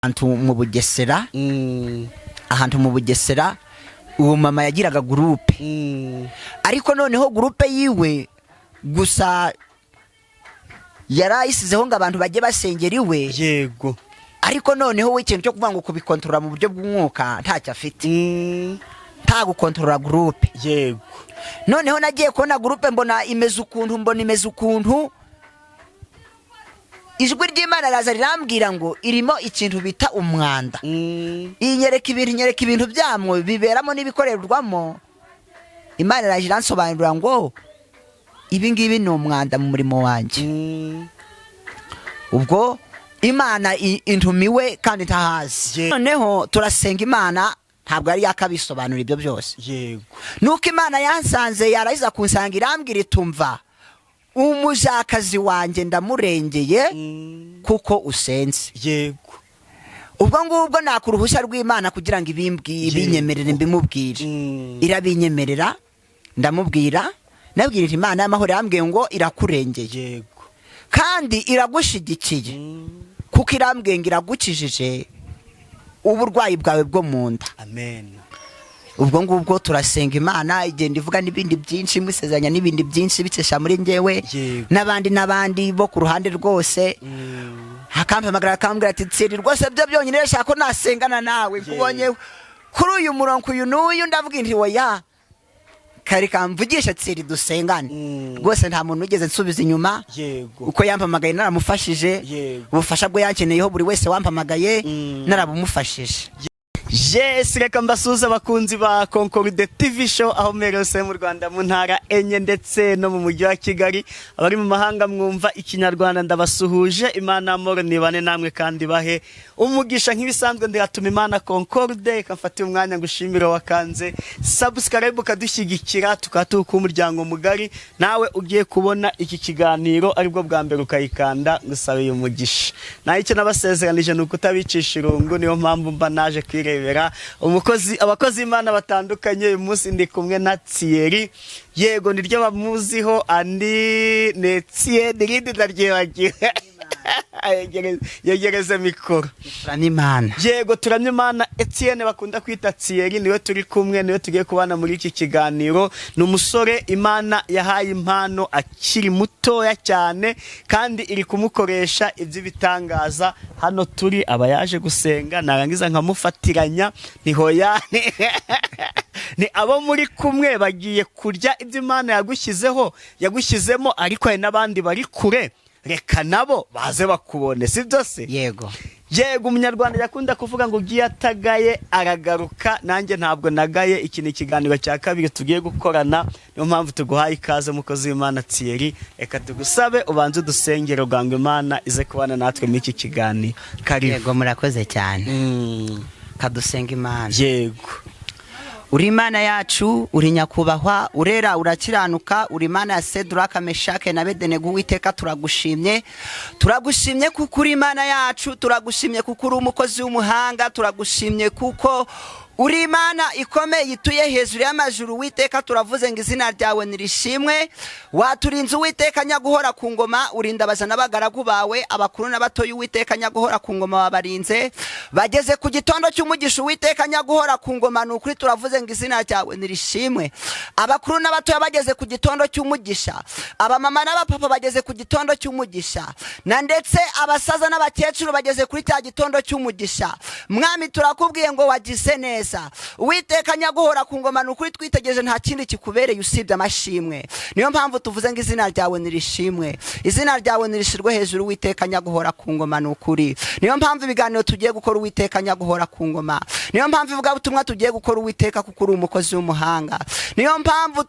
ahantu mu Bugesera ahantu mu Bugesera uwo mama yagiraga groupe ariko noneho groupe yiwe gusa yarayisizeho ngo abantu bajye basengera iwe yego ariko noneho w'ikintu cyo kuvuga ngo kubikontorora mu buryo bw'umwuka ntacyo afite nta gukontorora groupe yego noneho nagiye kubona groupe mbona imeze ukuntu ijwi ry'Imana raza rirambwira ngo irimo ikintu bita umwanda inyereka ibintu byamwe biberamo n'ibikorerwamo Imana raje iransobanurira ngo ibi ngibi ni umwanda mu murimo wanjye ubwo Imana intumiwe kandi ntahazi noneho turasenga Imana ntabwo ari yakabisobanura ibyo byose yego nuko Imana yansanze yarahiza kunsanga irambwira itumva umujakazi wanjye ndamurengeye kuko usenze yego ubwo ngubwo nakuruhushya rw'Imana kugira ngo ibinyemerere mbimubwire irabinyemerera ndamubwira nabwira Imana y'amahoro yambwiye ngo irakurengeye yego kandi iragushigikiye kuko irambwiye ngo iragukijije uburwayi bwawe bwo mu nda amen ubwo ngubwo turasenga Imana igenda ivuga n'ibindi byinshi musezanya n'ibindi byinshi bicesha muri ngewe n'abandi bo ku ruhande rwose hakampamagara akambwira ati tsiri rwose byo byonyine reshaka ko nasengana nawe kubonye kuri uyu murongo uyu n'uyu ndavuga nti oya kari kamvugisha tsiri dusengane rwose nta muntu ugeze nsubiza inyuma uko yampamagaye naramufashije ubufasha bwe yankeneyeho buri wese wampamagaye narabumufashije. Yes, reka mbasuza abakunzi ba Concorde TV show aho merose mu Rwanda mu ntara enye ndetse no mu mujyi wa Kigali abari mu mahanga mwumva ikinyarwanda ndabasuhuje Imana amoro nibane namwe kandi bahe umugisha nk'ibisanzwe ndiratuma Imana Concorde kamfatiye umwanya ngushimira wakanze subscribe kadushyigikira tukatuka umuryango mugari nawe ugiye kubona iki kiganiro aribwo bwa mbere ukayikanda ngusabe umugisha naho icyo nabasezeranije nuko utabicisha irungu niyo mpamvu mba naje kwire abakozi Imana batandukanye uyu munsi ndi kumwe na Thierry yego niryo bamuziho andi ne Thierry rindi ndaryebagiwe yegereze mikoro turamimana yego turamimana Etienne bakunda kwita Thierry niwe turi kumwe niwe tugiye kubana muri iki kiganiro ni umusore Imana yahaye impano akiri mutoya cyane kandi iri kumukoresha iby'ibitangaza hano turi abayaje gusenga narangiza nkamufatiranya ni hoyane ni abo muri kumwe bagiye kurya ibyo Imana yagushyizemo ariko hari n'abandi bari kure reka nabo baze bakubone si byose yego umunyarwanda yakunda kuvuga ngo ugiye atagaye aragaruka nanjye ntabwo nagaye iki ni ikiganiro cya kabiri tugiye gukorana niyo mpamvu tuguhaye ikaze mukozi w'Imana Thierry reka tugusabe ubanze udusengero rwanga Imana ize kubana natwe muri iki kiganiro yego murakoze cyane kadusenga Imana yego uri Imana yacu uri nyakubahwa urera urakiranuka uri Imana ya Sedraka Meshake na Abedenego Uwiteka turagushimye kuko uri Imana yacu turagushimye kuko uri umukozi w'umuhanga turagushimye kuko uri Imana ikomeye ituye hejuru y'amajuru Uwiteka turavuze ngo izina ryawe nirishimwe waturinze Uwiteka nyaguhora ku ngoma urinda abazana bagaragu bawe abakuru n'abatoyi Uwiteka nyaguhora ku ngoma wabarinze bageze ku gitondo cy'umugisha Uwiteka nyaguhora ku ngoma n'ukuri turavuze ngo izina ryawe nirishimwe abakuru n'abatoyi bageze ku gitondo cy'umugisha abamama n'abapapa bageze ku gitondo cy'umugisha na ndetse abasaza n'abakecuru bageze kuri cya gitondo cy'umugisha mwami turakubwiye ngo wagize neza Uwiteka nyaguhora ku ngoma n'ukuri twitegereje nta kindi kikubereye usibye amashimwe niyo mpamvu tuvuze ngo izina ryawe nirishimwe izina ryawe nirishirwe hejuru Uwiteka nyaguhora ku ngoma n'ukuri niyo mpamvu ibiganiro tugiye gukora Uwiteka nyaguhora ku ngoma niyo mpamvu ivuga butumwa tugiye gukora Uwiteka kuko uri umukozi w'umuhanga niyo mpamvu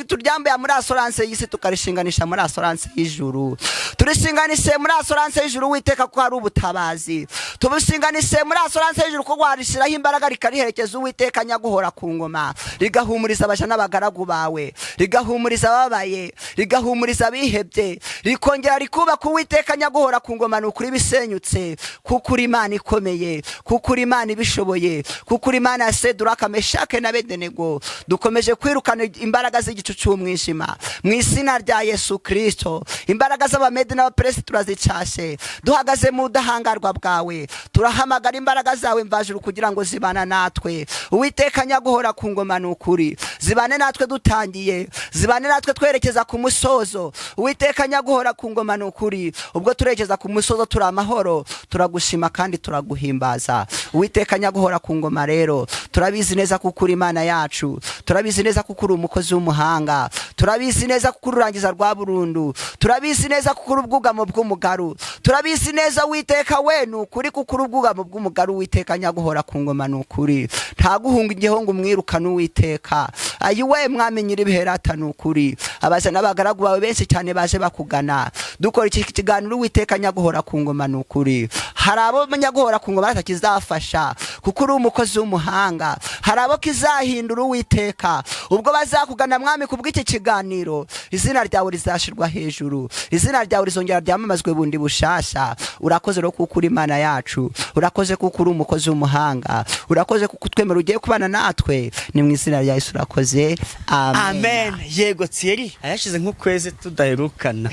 turyambuye muri assurance y'isi tukarishinganisha muri assurance y'ijuru turishinganishe muri assurance y'ijuru Uwiteka kuko ari ubutabazi tubishinganishe muri assurance y'ijuru kuko warishiraho imbaraga rikariherekeza riherekeza uwiteka nyaguhora ku ngoma, rigahumuriza abaja n'abagaragu bawe, rigahumuriza ababaye, rigahumuriza abihebye, rikongera rikubaka uwiteka nyaguhora ku ngoma. Ni ukuri bisenyutse, kuko uri Imana ikomeye, kuko uri Imana ibishoboye, kuko uri Imana ya Seduraka, Meshake na Abedenego. Dukomeje kwirukana imbaraga z'igicu cy'umwijima mu izina rya Yesu Kristo. Imbaraga z'abamede n'abaperesi turazicashe, duhagaze mu budahangarwa bwawe. Turahamagara imbaraga zawe mvajuru kugira ngo zibana natwe. Uwiteka nyaguhora ku ngoma, ni ukuri zibane natwe dutangiye, zibane natwe twerekeza ku musozo. Uwiteka nyaguhora ku ngoma, ni ukuri ubwo turekeza ku musozo turi amahoro, turagushima kandi turaguhimbaza. Uwiteka nyaguhora ku ngoma rero, turabizi neza kuko uri Imana yacu, turabizi neza kuko uri umukozi w'umuhanga, turabizi neza kuko uri urangiza rwa burundu, turabizi neza kuko uri ubwugamo bw'umugaru, turabizi neza Uwiteka we ni ukuri kuko uri ubwugamo bw'umugaru. Uwiteka nyaguhora ku ngoma, ni ukuri nta guhunga igihongo umwirukana. Uwiteka ayiwe mwami nyir'ibiherata, ni ukuri abaza n'abagaragu bawe benshi cyane baje bakugana dukora iki kiganiro. Uwiteka nyaguhora ku ngoma, ni ukuri hari abo nyaguhora ku ngoma batakizafasha kuko uri umukozi w'umuhanga, hari abo kizahindura. Uwiteka ubwo bazakugana mwami kubw'iki kiganiro, izina ryawe rizashirwa hejuru, izina ryawe rizongera ryamamazwe bundi bushasha. Urakoze rero kuko uri Imana yacu, urakoze kuko uri umukozi w'umuhanga, urakoze kuko twemera ugiye kubana natwe. Ni mu izina rya Yesu urakoze, amen. Yego Thierry, ayashize nk'ukwezi tudaherukana.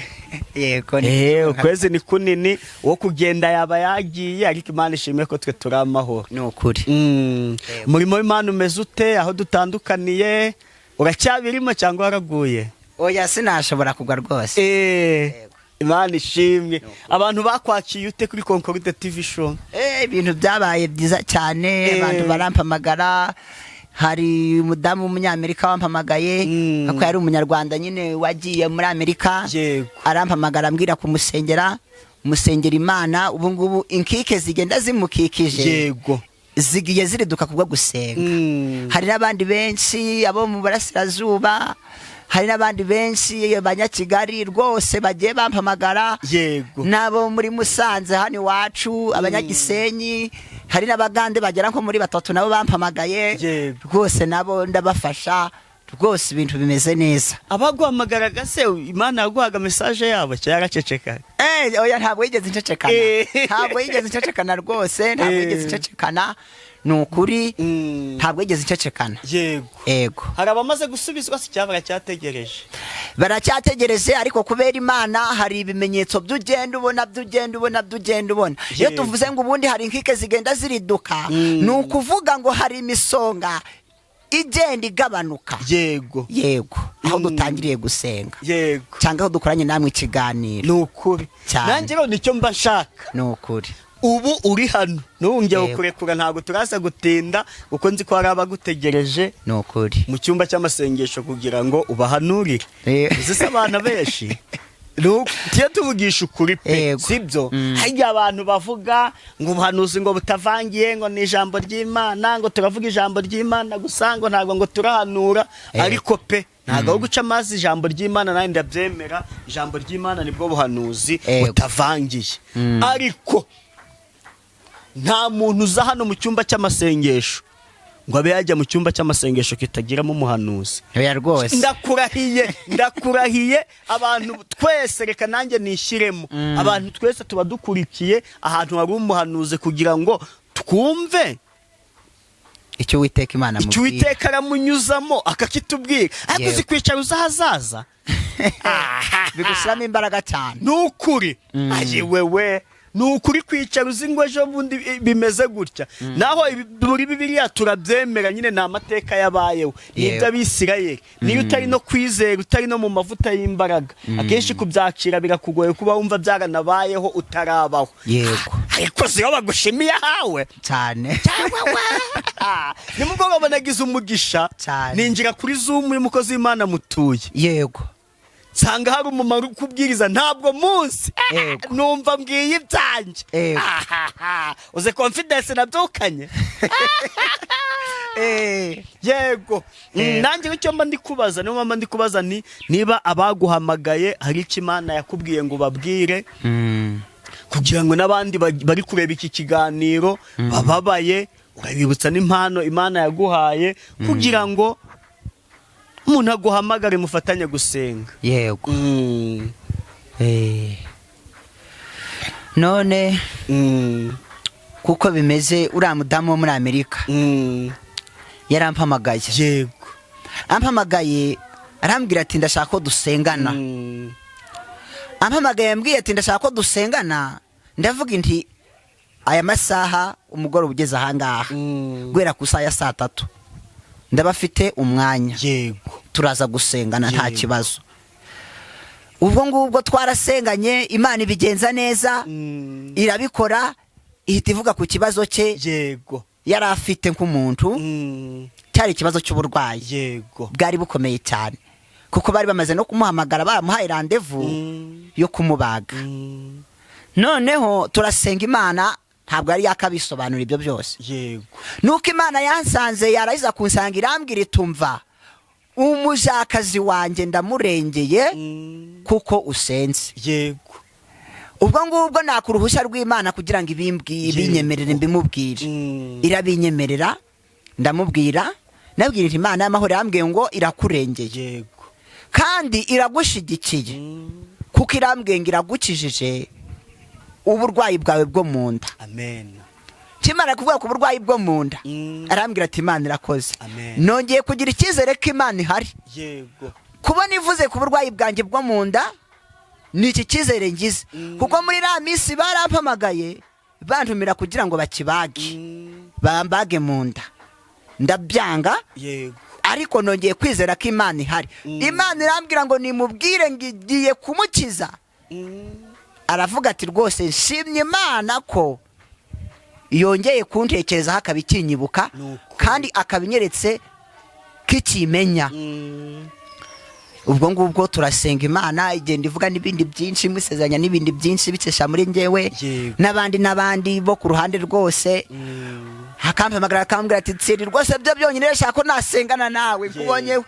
Yego ukwezi ni kunini, wo kugenda yaba yagiye, ariko Imana ishimwe ko twe turi amahoro. Ni ukuri. Murimo w'Imana umeze ute? Aho dutandukaniye uracyabirimo cyangwa waraguye? Oya, sinashobora kugwa rwose. Imana ishimwe. Abantu bakwakiye ute kuri Concorde TV show? Ibintu byabaye byiza cyane, abantu barampamagara. Hari umudamu w'umunyamerika wampamagaye, ako yari umunyarwanda nyine wagiye muri Amerika. Arampamagara ambwira kumusengera, musengera Imana. Ubu ngubu inkike zigenda zimukikije, zigiye ziriduka kubwo gusenga. Hari n'abandi benshi abo mu Burasirazuba, hari n'abandi benshi abanyakigali rwose bagiye bampamagara. Nabo muri Musanze hano iwacu, abanyagisenyi, hari n'abagande bagera nko muri 3 nabo bampamagaye. Rwose nabo ndabafasha, rwose ibintu bimeze neza. Abaguhamagaraga se Imana yaguhaga message yabo cyaraceceka? Oya, ntabwo yigeze ncecekana. Ntabwo yigeze ncecekana rwose, ntabwo yigeze ncecekana. Ni ukuri ntabwo yigeze ncecekana. Yego. Hari abamaze gusubizwa se cyabara cyategereje? Baracyategereje, ariko kubera Imana hari ibimenyetso by'ugenda ubona. Iyo tuvuze ngo ubundi hari inkike zigenda ziriduka, ni ukuvuga ngo hari imisonga igenda igabanuka. Yego. Aho dutangiriye gusenga. Cyangwa aho dukoranye namwe ikiganiro. Ni ukuri. Nanjye rero nicyo mba nshaka. Ni ukuri. Ubu uri hano nungeye kurekura, ntabwo turasa gutinda uko nzi ko hari abagutegereje. Ni ukuri. Mu cyumba cy'amasengesho kugira ngo ubahanurire. Uzise abana benshi tiyo tuvugisha ukuri pe, sibyo? Hari abantu bavuga ngo ubuhanuzi ngo butavangiye, ngo ni ijambo ry'Imana, ngo turavuga ijambo ry'Imana gusa, ngo ntabwo ngo turahanura. Ariko pe ntabwo guca amazi ijambo ry'Imana, nandi ndabyemera. Ijambo ry'Imana nibwo buhanuzi butavangiye. Ariko nta muntu uza hano mu cyumba cy'amasengesho ngo abe yajya mu cyumba cy'amasengesho kitagiramo umuhanuzi. Oya rwose. Ndakurahiye abantu twese, reka nanjye nishyiremo. Abantu twese tuba dukurikiye ahantu hari umuhanuzi kugira ngo twumve icyo Uwiteka Imana amubwira, icyo Uwiteka aramunyuzamo akakitubwira. Ariko uzi kwicara uzahazaza bigushyiramo imbaraga cyane. Ni ukuri. Wewe ni ukuri kwicara uzi ngo ejo bundi bimeze gutya. Naho muri Bibiliya turabyemera, nyine ni amateka yabayeho, nibyo Abisirayeli. Niyo utari no kwizera, utari no mu mavuta y'imbaraga, akenshi kubyakira birakugoye kuba wumva byaranabayeho utarabaho. Ariko siyo bagushimiye hawe cyane. Nimugoroba nagize umugisha, ninjira kuri Zoom y'umukozi w'Imana mutuye. Nsanga hari umumaro kubwiriza, ntabwo munsi numva mbwiye ibyanjye. Uze confidence nabyukanye. Yego. Nanjye icyo mba ndikubaza, niyo mama ndikubaza ni niba abaguhamagaye hari icyo Imana yakubwiye ngo babwire, kugira ngo n'abandi bari kureba iki kiganiro bababaye ukabibutsa n'impano Imana yaguhaye kugira ngo umuntu aguhamagare mufatanye gusenga. yego. None kuko bimeze uriya mudamu wo muri Amerika yarampamagaye. Yego. Ampamagaye arambwira ati ndashaka ko dusengana. Ampamagaye yambwiye ati ndashaka ko dusengana, ndavuga nti aya masaha umugoroba ugeze ahangaha guhera ku saa ya 3 ndabafite umwanya. Yego. Turaza gusengana nta kibazo. Ubwo ngubwo twarasenganye, Imana ibigenza neza, irabikora, ihita ivuga ku kibazo cye. Yego. Yari afite nk'umuntu cyari ikibazo cy'uburwayi. Yego. Bwari bukomeye cyane kuko bari bamaze no kumuhamagara bamuhaye rendezvous yo kumubaga. Noneho turasenga Imana ntabwo ari yakabisobanura ibyo byose. Yego. Nuko Imana yansanze yarayiza kunsanga irambwira itumva umujakazi wanjye ndamurengeye kuko usenze. Yego. Ubwo ngubwo nakuruhushya rw'Imana kugira ngo ibinyemerere mbimubwire. Irabinyemerera, ndamubwira, nabwira nti Imana y'amahoro yambwiye ngo irakurengeye. Yego. Kandi iragushigikiye kuko irambwiye ngo iragukijije uburwayi bwawe bwo mu nda. Amen. Kimara kuvuga ku burwayi bwo mu nda, arambwira ati Imana irakoze. Amen. Nongeye kugira icyizere ko Imana ihari. Yego. Kubona ivuze ku burwayi bwanjye bwo mu nda ni iki cyizere ngize kuko muri iriya minsi barampamagaye bantumira kugira ngo bakibage bambage mu nda, ndabyanga. Yego. Ariko nongeye kwizera ko Imana ihari. Imana irambwira ngo nimubwire ngiye kumukiza. Aravuga ati rwose nshimye Imana ko yongeye kuntekerezaho akabikinyibuka kandi akabinyeretse kikimenya. Ubwo ngubwo turasenga Imana igenda ivuga n'ibindi byinshi, mwisezeranya n'ibindi byinshi bicesha muri njyewe n'abandi bo ku ruhande rwose. Hakampamagara akambwira ati tsiri rwose byo byonyine reshaka ko nasengana nawe kubonye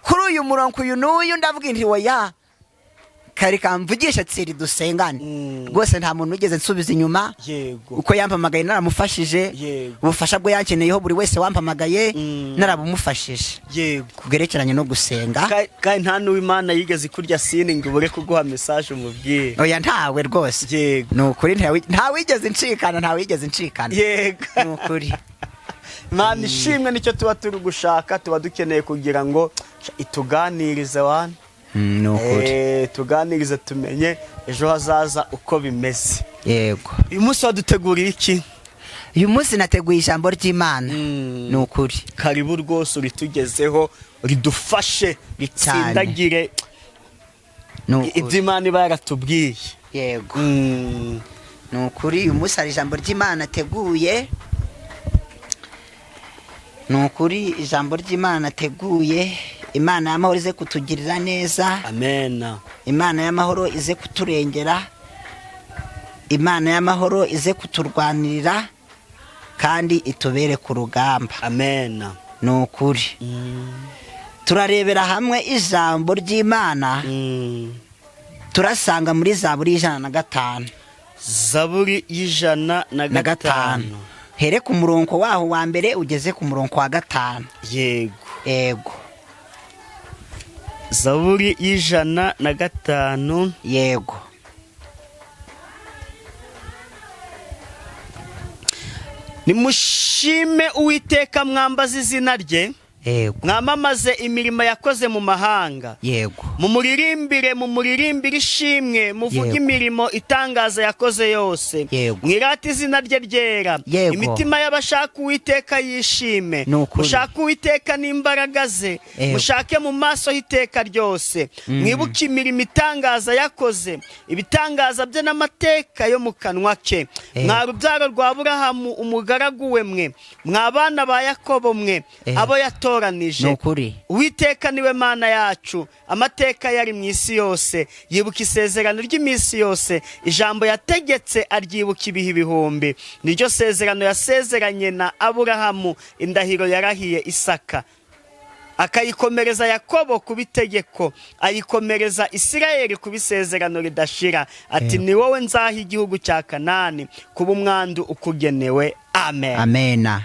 kuri uyu murongo uyu n'uyu. Ndavuga nti oya kari kamvugisha tsiri dusengane. Rwose nta muntu ugeze nsubiza inyuma. Yego. Uko yampamagaye naramufashije. Ubufasha bwo yankeneyeho buri wese wampamagaye narabumufashije. Yego. Bwerekeranye no gusenga. Kandi nta n'Imana yigeze kurya sini ngo ubure kuguha message umubwire. Oya ntawe rwose. Yego. Nukuri ntawigeze ncikana. Yego. Nukuri. Imana ishimwe nicyo tuba turi gushaka, tuba dukeneye kugira ngo ituganirize wana. Nukuri. Tuganirize tumenye ejo hazaza uko bimeze. Yego. Uyu munsi waduteguriye iki? Uyu munsi nateguye ijambo ry'Imana. Nukuri. Karibu rwose uritugezeho, ridufashe, ritsindagire ibyo Imana iba yaratubwiye. Yego. Nukuri uyu munsi hari ijambo ry'Imana teguye. Nukuri ijambo ry'Imana teguye. Imana y'amahoro ize kutugirira neza. Amen. Imana y'amahoro ize kuturengera. Imana y'amahoro ize kuturwanirira kandi itubere ku rugamba. Amen. Nukuri. Turarebera hamwe ijambo ry'Imana. Turasanga muri Zaburi 105. Zaburi 105. Here ku murongo waho wa mbere ugeze ku murongo wa 5. Yego. Yego. Zaburi 105. Yego. Nimushime Uwiteka mwambaza izina rye. Yego. Mwamamaze imirimo yakoze mu mahanga. Yego. Mumuririmbire ishimwe, muvuge imirimo itangaza yakoze yose. Mwirate izina rye ryera. Imitima y'abashaka Uwiteka yishime. Mushaka Uwiteka n'imbaraga ze, mushake mu maso y'iteka ryose. Mwibuke imirimo itangaza yakoze, ibitangaza bye n'amateka yo mu kanwa ke. Mwa rubyaro rwa Aburahamu umugaragu we mwe, mwabana ba Yakobo mwe, abo yatoranije. Uwiteka niwe Mana yacu, amateka yari mu isi yose. Yibuka isezerano ry'iminsi yose, ijambo yategetse aryibuka ibihe ibihumbi. Niryo sezerano yasezeranye na Aburahamu, indahiro yarahiye Isaka. Akayikomereza Yakobo kubitegeko, ayikomereza Isirayeli kubisezerano ridashira. Ati ni wowe nzaha igihugu cya Kanani kuba umwandu ukugenewe. Amen. Amen.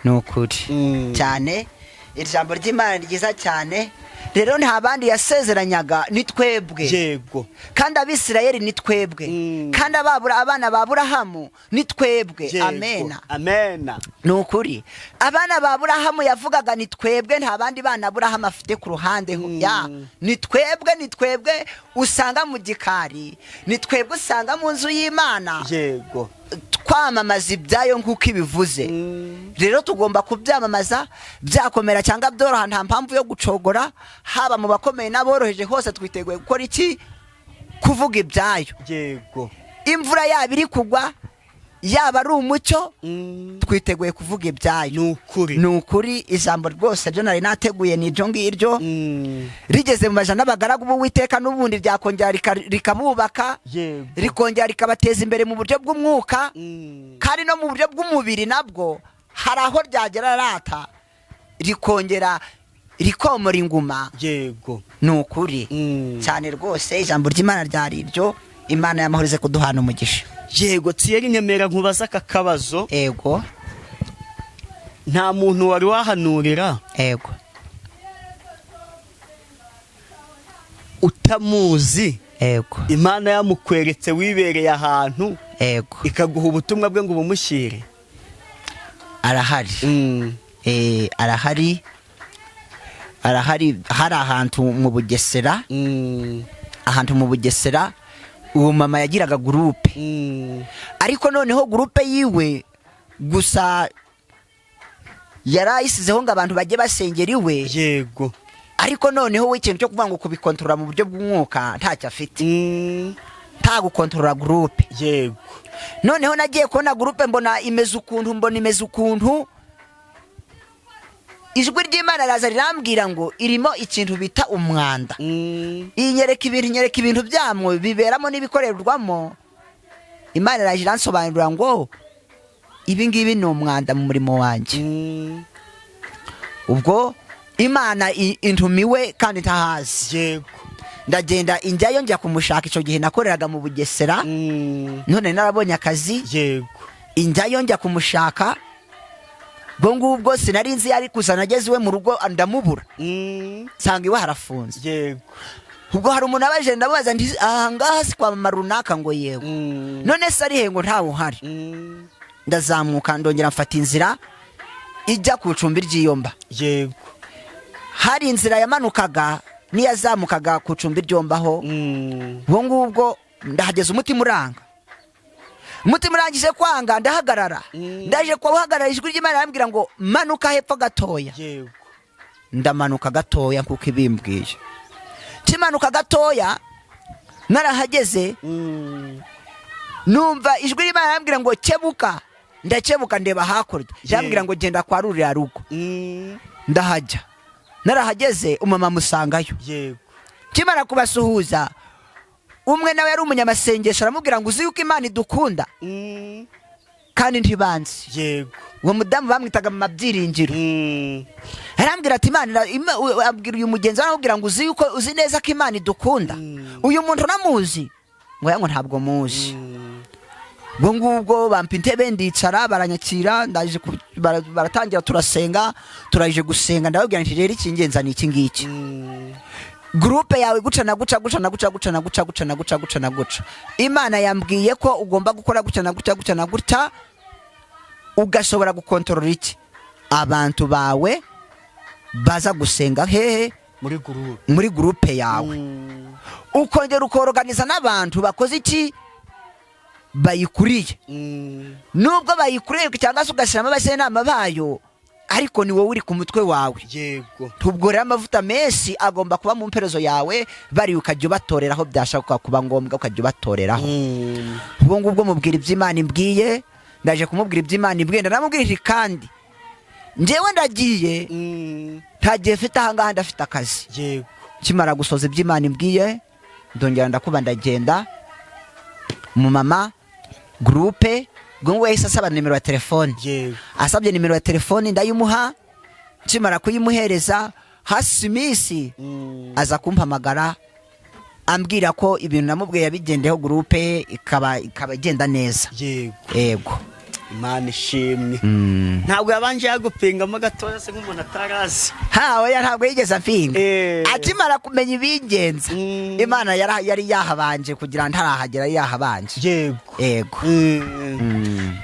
nukuri cyane ijambo ry'Imana ryiza cyane. Rero nta bandi yasezeranyaga ni twebwe. Yego. Kandi Abisirayeli ni twebwe. Kandi abana ba Aburahamu ni twebwe. Amena. Amena. Nukuri. Abana ba Aburahamu yavugaga ni twebwe, nta bandi bana Aburahamu afite ku ruhande ya. Ni twebwe usanga mu gikari. Ni twebwe usanga mu nzu y'Imana. Yego. Kwamamaza ibyayo nk'uko ibivuze. Rero tugomba kubyamamaza byakomera cyangwa byoroha, nta mpamvu yo gucogora. Haba mu bakomeye n'aboroheje hose twiteguye gukora iki? Kuvuga ibyayo. Yego. Imvura yabiri kugwa, yaba ari umucyo, twiteguye kuvuga ibyayo. Nukuri ijambo rwose ryo nari nateguye ni ryo ngiryo. Rigeze mu majana n'abagaragu b'Uwiteka n'ubundi ryakongera rikabubaka, rikongera rikabateza imbere mu buryo bw'umwuka, kandi no mu buryo bw'umubiri nabwo hari aho ryagera rata rikongera rikomora inguma. Yego. Nukuri cyane rwose ijambo ry'Imana ryari iryo. Imana yamahorize kuduhana umugisha. Yego. Thierry Nyemera nkubaza aka kabazo. Ego. Nta muntu wari wahanurira ego utamuzi ego Imana yamukweretse wibereye ahantu ego ikaguha ubutumwa bwe ngo bumushyire? Arahari. Arahari hari ahantu mu Bugesera. Ahantu mu Bugesera uwo mama yagiraga groupe. Ariko noneho groupe yiwe gusa yarayisizeho ngo abantu bajye basengera iwe. Yego. Ariko noneho we ikintu cyo kuvuga ngo kubikontorora mu buryo bw'umwuka ntacyo afite. Nta gukontorora groupe. Yego. Noneho nagiye kubona groupe mbona imeze ukuntu ijwi ry'Imana raza rirambwira ngo irimo ikintu bita umwanda. Inyereka ibintu byamwe biberamo n'ibikorerwamo. Imana raje iransobanurira ngo ibi ngibi ni umwanda mu murimo wanjye. Ubwo Imana intumiwe kandi ntahazi. Yego. Ndagenda injyayo njya kumushaka. Icyo gihe nakoreraga mu Bugesera. None narabonye akazi. Yego. Injyayo njya kumushaka. Ngubwo sinari nzi yari kuza, nageze iwe mu rugo ndamubura. Sanga iwe harafunze. Yego. Ubwo hari umuntu abaje ndabaza nti ahangaha si kwa mama runaka ngo yego. None se ari he ngo ntawe uhari. Ndazamuka ndongera mfata inzira ijya ku icumbi ry'Iyomba. Yego. Hari inzira yamanukaga niyazamukaga ku icumbi ry'Iyombaho. Ngubwo ndahageze umutima uranga. Umutima urangije kwanga ndahagarara. Ndaje kuhagarara ijwi ry'Imana arambwira ngo manuka hepfo gatoya. Yego. Ndamanuka gatoya kuko ibimbwiye. Kimanuka gatoya narahageze. Numva ijwi ry'Imana arambwira ngo kebuka. Ndakebuka ndeba hakurya. Yambwira ngo genda kwa ruriya rugo. Ndahajya. Narahageze umama musangayo. Yego. Kimara kubasuhuza umwe nawe yari umunyamasengesho aramubwira ngo uzi yuko Imana idukunda. Kandi ntibanzi. Yego. Uwo mudamu bamwitaga mu mabyiringiro. Arambwira ati Imana abwira uyu mugenzi aramubwira ngo uzi neza ko Imana idukunda. Uyu muntu namuzi ngo yango ntabwo muzi. Ngubwo bampa intebe ndicara baranyakira. Ndaje baratangira turasenga. Turaje gusenga ndababwira nti rero ikingenza ni iki ngiki. Groupe yawe guca na guca. Imana yambwiye ko ugomba gukora guca na guca ugashobora gukontorora iki abantu bawe baza gusenga hehe muri groupe yawe. Ukongera ukoroganiza n'abantu bakoze iki bayikuriye. Nubwo bayikuriye cyangwa se ugashyiramo abashyinama bayo, ariko ni wowe uri ku mutwe wawe. Yego. Tubwo rero amavuta menshi agomba kuba mu mperezo yawe, bari ukajya ubatoreraho byashaka kuba ngombwa ukajya ubatoreraho. Ubwo ngubwo mubwira iby'Imana imbwiye. Ndaje kumubwira iby'Imana imbwiye. Ndaramubwira kandi njyewe ndagiye ntagiye mfite ahangaha ndafite akazi. Yego. Kimara gusoza iby'Imana imbwiye ndongera ndakuba ndagenda mu mama groupe. Ngo yahise asaba nimero ya telefone. Yego. Asabye nimero ya telefone ndayimuha. Kimara kuyimuhereza hasi misi aza kumpamagara ambwira ko ibintu namubwiye yabigendeho groupe ikaba igenda neza. Yego. Yego. Imana ishimwe. Ntabwo yabanje yagupingamo gatoya se nk'umuntu atarazi. Oya ntabwo yigeze ampinga. Akimara kumenya ibingenza Imana yari yahabanje kugira ntarahagera yahabanje. Yego.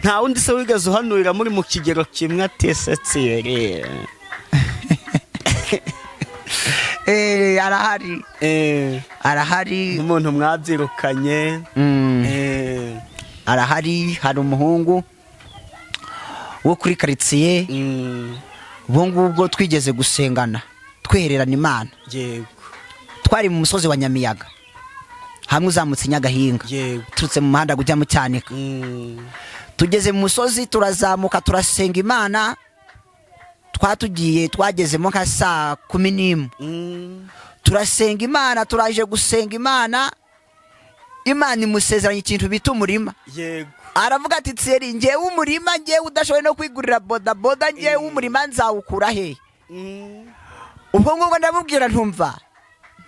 Nta wundi se wigeze uhanurira muri mu kigero kimwe atesetse arahari umuntu mwabyirukanye. Arahari, hari umuhungu wo kuri karitsiye ubwo ngubwo twigeze gusengana twihererana Imana. Yego. Twari mu musozi wa Nyamiyaga hamwe uzamutse Nyagahinga. Yego. Turutse mu muhanda kujya mu Cyanika. Tugeze mu musozi turazamuka turasenga Imana. Twagezemo nka saa 11. Turasenga Imana, turaje gusenga Imana. Imana imusezeranya ikintu bita umurima. Yego. Aravuga ati Thierry, ngewe umurima, ngewe udashoboye no kwigurira boda, ngewe umurima nzawukura he? Ubwo ngubwo ndamubwira ntumva,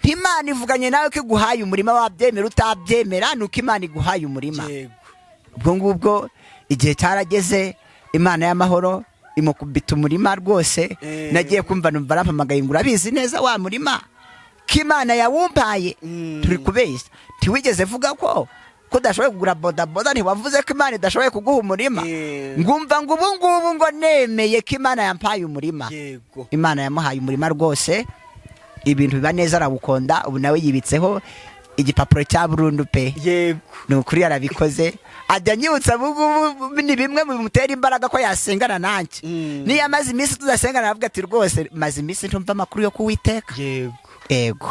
Imana ivuganye nawe ko iguhaye umurima, wabyemera utabyemera nuko Imana iguhaye umurima. Yego. Ubwo ngubwo igihe cyarageze, Imana y'amahoro imukubita umurima rwose. Nagiye kumva numva arampamagaye ngo urabizi neza wa murima ko Imana yawumpaye. Turi kubeshya, ntiwigeze vuga ko udashoboye kugura boda, ntiwavuze ko Imana idashoboye kuguha umurima. Ngumva ngo ubu ngubu ngo nemeye ko Imana yampaye umurima. Yego. Imana yamuhaye umurima rwose, ibintu biba neza, arawukonda. Ubu nawe yibitseho igipapuro cya burundu pe. Yego. Ni ukuri yarabikoze. Ajya nyibutsa ni bimwe mu bimutera imbaraga ko yasengana nanjye. Niyo amaze iminsi tudasengana aravuga ati rwose maze iminsi ntumva amakuru yo kuwiteka. Yego. Yego.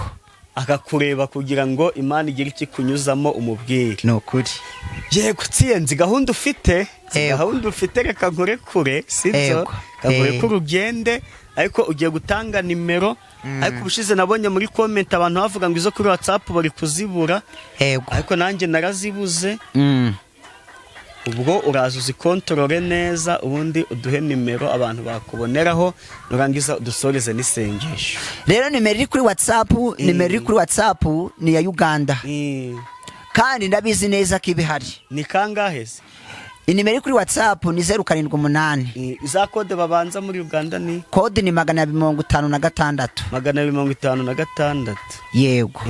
Akakureba kugira ngo Imana igire iki kunyuzamo umubwire. Ni ukuri. Yego. Nzi gahunda ufite. Gahunda ufite reka nkore kure, sibyo? Kagore ko urugende, ariko ugiye gutanga nimero. Ariko ubushize nabonye muri comment abantu bavuga ngo izo kuri WhatsApp bari kuzibura. Yego. Ariko nanjye narazibuze. Ubwo uraza uzikontorore neza, ubundi uduhe nimero abantu bakuboneraho, nurangiza udusoreze n'isengesho. Rero nimero iri kuri WhatsApp, ni ya Uganda. Kandi ndabizi neza ko ibihari. Ni kangahe se? Inimero iri kuri WhatsApp ni 078. Iza kode babanza muri Uganda ni? Kode ni 256. 256. Yego.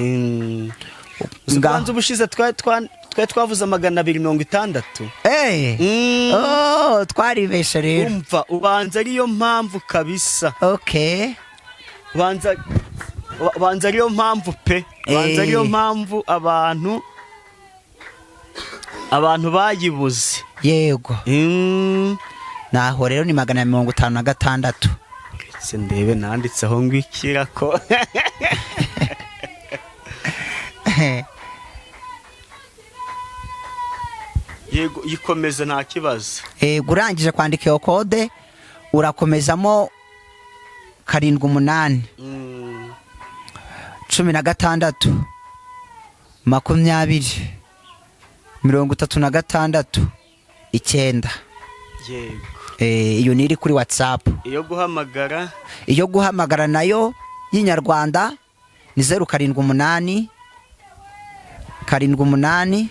Ubanza ubushize twavuze 260. Twaribeshe rero. Umva, ubanza ariyo mpamvu kabisa. Okay. Ubanza ariyo mpamvu pe. Ubanza ariyo mpamvu abantu bayibuze. Yego. Naho rero ni 256. Se ndebe nanditseho ngwikira ko. Yego, yikomeza nta kibazo. Urangije kwandika iyo kode urakomezamo 78 16 20 36 9. Yego. Iyo ni iri kuri WhatsApp. Iyo guhamagara nayo y'inyarwanda ni 078 78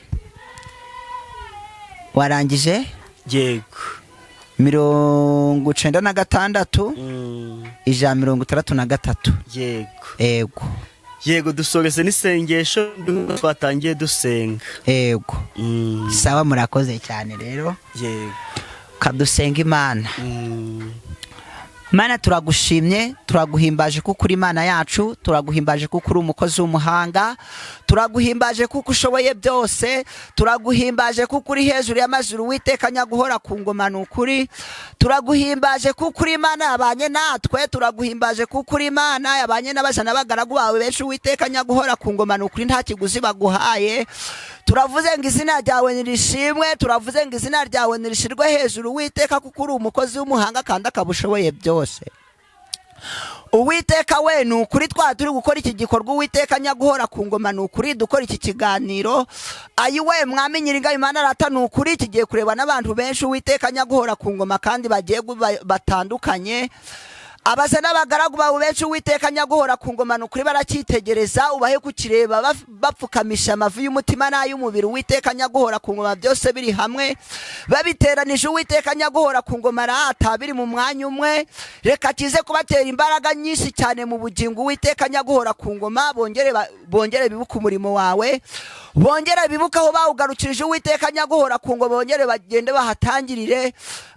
warangije. Yego. 96 163. Yego. Yego. Yego, dusoreze n'isengesho twatangiye dusenga. Yego. Sawa, murakoze cyane rero. Yego. Kadusenga Imana. Mana turagushimye, turaguhimbaje kuko uri Imana yacu, turaguhimbaje kuko uri umukozi w'umuhanga, turaguhimbaje kuko ushoboye byose, turaguhimbaje kuko uri hejuru y'amajuru Uwiteka nyaguhora ku ngoma n'ukuri, turaguhimbaje kuko uri Imana yabanye natwe, turaguhimbaje kuko uri Imana yabanye n'abajana bagaragu bawe benshi Uwiteka nyaguhora ku ngoma n'ukuri nta kiguzi baguhaye. Turavuze ngo izina ryawe nirishimwe, turavuze ngo izina ryawe nirishirwe hejuru Uwiteka kuko uri umukozi w'umuhanga kandi akabushoboye byose. Uwiteka we n'ukuri turi gukora iki gikorwa Uwiteka nyaguhora ku ngoma n'ukuri dukora iki kiganiro. Ayiwe mwami nyiringa Imana rata n'ukuri kigiye kureba n'abantu benshi Uwiteka nyaguhora ku ngoma kandi bagiye batandukanye. abaza n'abagaragu bawe benshi uwiteka nyaguhora ku ngoma nukuri baracyitegereza ubahe kukireba bapfukamisha amavi y'umutima n'ay'umubiri uwiteka nyaguhora ku ngoma byose biri hamwe babiteranije uwiteka nyaguhora ku ngoma rata biri mu mwanya umwe reka kize kubatera imbaraga nyinshi cyane mu bugingo uwiteka nyaguhora ku ngoma bongere bibuka umurimo wawe bongere bibuka aho bawugarukirije uwiteka nyaguhora ku ngoma bongere bagende bahatangirire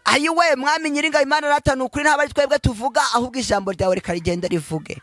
ayiwe mwami nyiringabo Imana rata nukuri ntabwo ari twebwe tuvuga ahubwo ijambo ryawe reka rigenda rivuge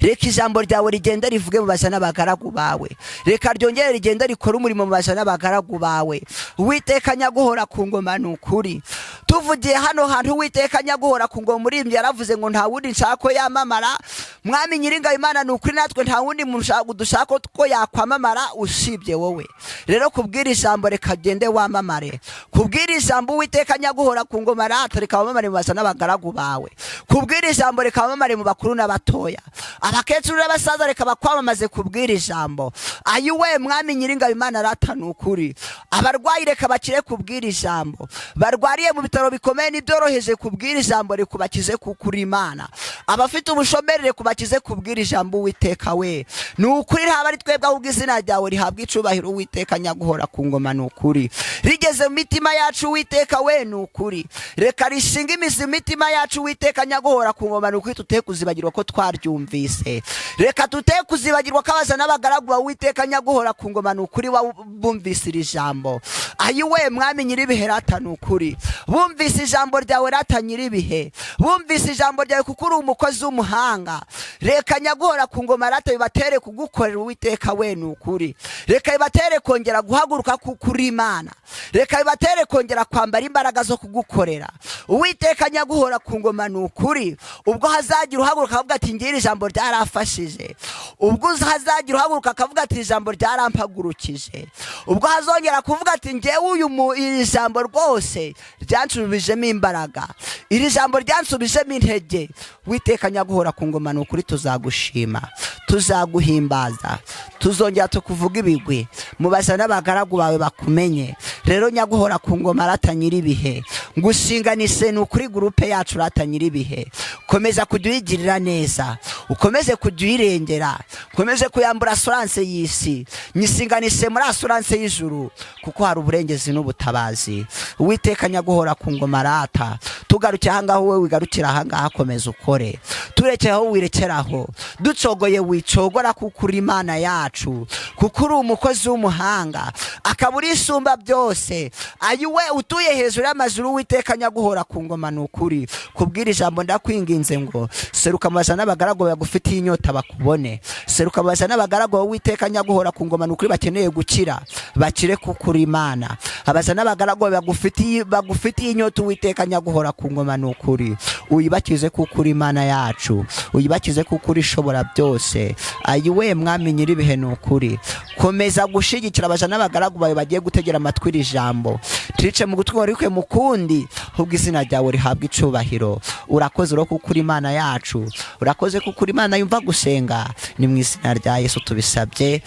reka ijambo ryawe rigenda rivuge mu baja n'abagaragu bawe reka ryongere rigenda rikora umurimo mu baja n'abagaragu bawe uwiteka nyaguhora ku ngoma nukuri tuvugiye hano hantu uwiteka nyaguhora ku ngoma murimbyi yaravuze ngo nta wundi nshaka ko yamamara mwami nyiringabo Imana nukuri natwe nta wundi muntu dushaka ko yakwamamara usibye wowe rero kubwira ijambo reka gende wamamare kubwira ijambo uwiteka nyaguhora ku ngoma rata reka wamamare mu baja n'abagaragu bawe kubwira ijambo reka wamamare mu bakuru n'abatoya abakecuru n'abasaza reka bakwamamaze kubwira ijambo ayiwe mwami nyiringabo Imana rata nukuri abarwayi reka bakire kubwira ijambo barwariye mu bitaro bikomeye n'ibyoroheje kubwira ijambo rikubakize kukuri Imana abafite ubushomeri rekubakize kubwira ijambo uwiteka we nukuri ntaba ari twebwe ahubwo izina ryawe rihabwa icubahiro uwiteka nyaguhora ku ngoma nukuri rigeze mu mitima yacu uwiteka we nukuri reka rishinga imizi mu mitima yacu uwiteka nyaguhora ku ngoma nukuri tuteye kuzibagirwa ko twaryumvise reka tuteye kuzibagirwa ko abaza n'abagaragu bawe uwiteka nyaguhora ku ngoma nukuri bumvise iri jambo ayiwe mwami nyiribihe rata nukuri bumvise ijambo ryawe rata nyiribihe bumvise ijambo ryawe kuko uri umukozi w'umuhanga reka nyaguhora ku ngoma rata bibatere kugukorera uwiteka we nukuri reka bibatere kongera guhaguruka kuri Imana reka bibatere kongera kwambara imbaraga zo kugukorera uwiteka nyaguhora ku ngoma nukuri ubwo hazagira uhaguruka avuga ati ngira ijambo ryarafashije ubwo hazagira uhaguruka akavuga ati ijambo ryarampagurukije ubwo hazongera kuvuga ati ngewe iri jambo rwose ryansubijemo imbaraga iri jambo ryansubijemo intege witeka nyaguhora ku ngoma nukuri tuzagushima tuzaguhimbaza tuzongera tukuvuga ibigwi mubaza n'abagaragu bawe bakumenye rero nyaguhora ku ngoma rata nyiribihe ngushinganise nukuri gurupe yacu rata nyiribihe komeza kuduyigirira neza ukomeze kuduyirengera ukomeze kuyambura assurance y'isi nyisinganise muri assurance y'ijuru kuko hari uburengezi n'ubutabazi uwiteka nyaguhora ku ngoma rata tugarukiye ahangaho wowe wigarukira ahangaha komeza ukore turekeraho wirekeraho ducogoye wicogora kuko uri Imana yacu kuko uri umukozi w'umuhanga akaba uri isumba byose ayiwe utuye hejuru y'amajuru uwiteka nyaguhora ku ngoma nukuri kubwira ijambo ndakwinginze ngo seruka maza n'abagaragu bagufitiye inyota bakubone seruka maza n'abagaragu uwiteka nyaguhora ku ngoma nukuri bakeneye gukira bakire kuko uri Imana abaza n'abagaragu bagufitiye inyota uwiteka nyaguhora ku ngoma nukuri uyibakize kuko uri Imana yacu uyibakize kuko uri ishobora byose ayiwe mwami nyiribihe nukuri komeza gushigikira abaja n'abagaragu bawe bagiye gutegera amatwi iri jambo trice mu gutwi warikwe mukundi ubwo izina ryawe rihabwa icubahiro urakoze ro kuko uri Imana yacu urakoze kuko uri Imana yumva gusenga ni mu izina rya Yesu tubisabye